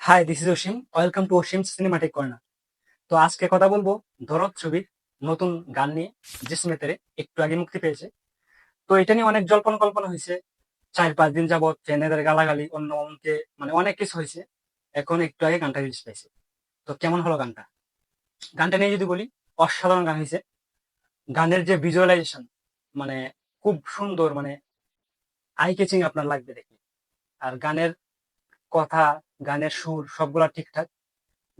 High, this is Asim. Welcome to Asim cinematic corner. তো আজকে কথা বলবো ধরত ছবির নতুন গান নিয়ে, জিসমে তেরে, একটু আগে মুক্তি পেয়েছে। তো এটা নিয়ে অনেক জল্পনা কল্পনা হয়েছে। 4-5 দিন যাবৎ ফ্যানেদের গালাগালি অন্য অন্যকে, মানে অনেক কিছু হয়েছে। এখন একটু আগে গানটা রিলিজ পেয়েছে। তো কেমন হলো গানটা? গানটা নিয়ে যদি বলি, অসাধারণ গান হয়েছে। গানের যে ভিজুয়ালাইজেশন, মানে খুব সুন্দর, মানে আই ক্যাচিং আপনার লাগবে দেখে। আর গানের কথা, গানের সুর সবগুলা ঠিকঠাক।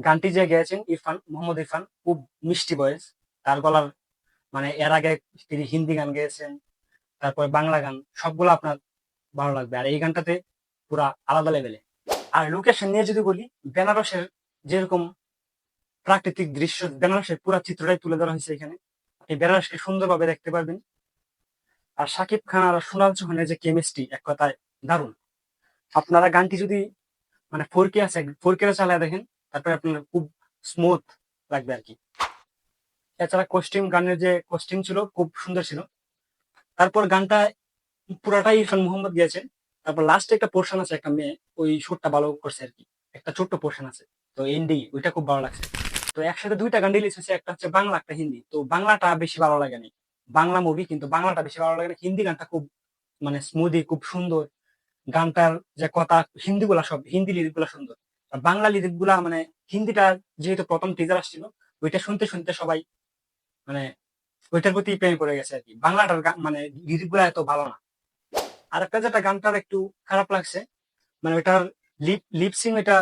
গানটি যে গেয়েছেন ইরফান, মোহাম্মদ ইরফান, খুব মিষ্টি ভয়েস। তার গলার, মানে এর আগে তিনি হিন্দি গান গেয়েছেন, তারপরে বাংলা গান, সবগুলো আপনার ভালো লাগবে। আর এই গানটাতে পুরা আলাদা লেভেলে। আর লোকেশন নিয়ে যদি বলি, বেনারসের যেরকম প্রাকৃতিক দৃশ্য, বেনারসের পুরা চিত্রটাই তুলে ধরা হয়েছে এখানে। আপনি বেনারসকে সুন্দরভাবে দেখতে পারবেন। আর শাকিব খান আর সোনাল চৌহানের যে কেমিস্ট্রি, এক কথায় দারুণ। আপনারা গানটি যদি, মানে 4K আছে, 4K চালায় দেখেন, তারপরে আপনার খুব স্মুথ লাগবে আর কি। এছাড়া কস্টিউম, গানের যে কস্টিউম ছিল খুব সুন্দর ছিল। তারপর গানটা পুরাটাই ইরফান মোহাম্মদ গিয়েছেন। তারপর লাস্টে একটা পোর্শন আছে, একটা মেয়ে ওই শুটটা ভালো করছে আর কি। একটা ছোট্ট পোর্শন আছে, তো এন্ডিং ওইটা খুব ভালো লাগছে। তো একসাথে দুইটা গান রিলিজ হয়েছে, একটা হচ্ছে বাংলা, একটা হিন্দি। তো বাংলাটা বেশি ভালো লাগেনি, বাংলা মুভি, কিন্তু বাংলাটা বেশি ভালো লাগে না। হিন্দি গানটা খুব, মানে স্মুদি, খুব সুন্দর। গানটার যে কথা, হিন্দি গুলা, সব হিন্দি লিরিক গুলা সুন্দর। আর বাংলা লিরিক গুলা, মানে হিন্দিটা যেহেতু প্রথম টিজার আসছিল, ওইটা শুনতে শুনতে সবাই, মানে ওইটার প্রতি প্রেমে পড়ে গেছে আর কি। বাংলাটার মানে লিরিক গুলা এত ভালো না। আর একটা যেটা গানটার একটু খারাপ লাগছে, মানে ওইটার লিপসিং, ওইটা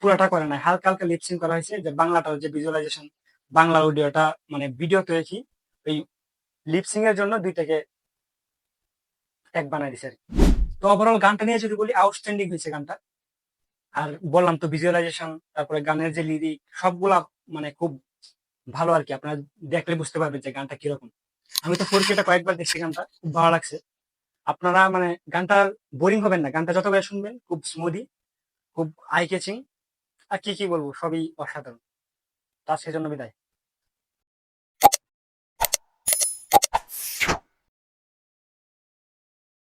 পুরাটা করে নাই, হালকা হালকা লিপসিং করা হয়েছে। যে বাংলাটার যে ভিজুয়ালাইজেশন, বাংলা অডিওটা, মানে ভিডিও তো একই, ওই লিপসিং এর জন্য দুইটাকে এক বানাই দিছে আর কি। তো ওভারঅল গানটা নিয়ে যদি বলি, আউটস্ট্যান্ডিং হয়েছে গানটা। আর বললাম তো, ভিজুয়ালাইজেশন, তারপরে গানের যে লিরিক, সবগুলা মানে খুব ভালো আর কি। আপনারা দেখলে বুঝতে পারবেন যে গানটা কিরকম। আমি তো 4K কয়েকবার দেখছি, গানটা খুব ভালো লাগছে। আপনারা মানে গানটা বোরিং হবেন না, গানটা যতবার শুনবেন খুব স্মুদি, খুব আই ক্যাচিং। আর কি কি বলবো, সবই অসাধারণ। তো আজকের জন্য বিদায়।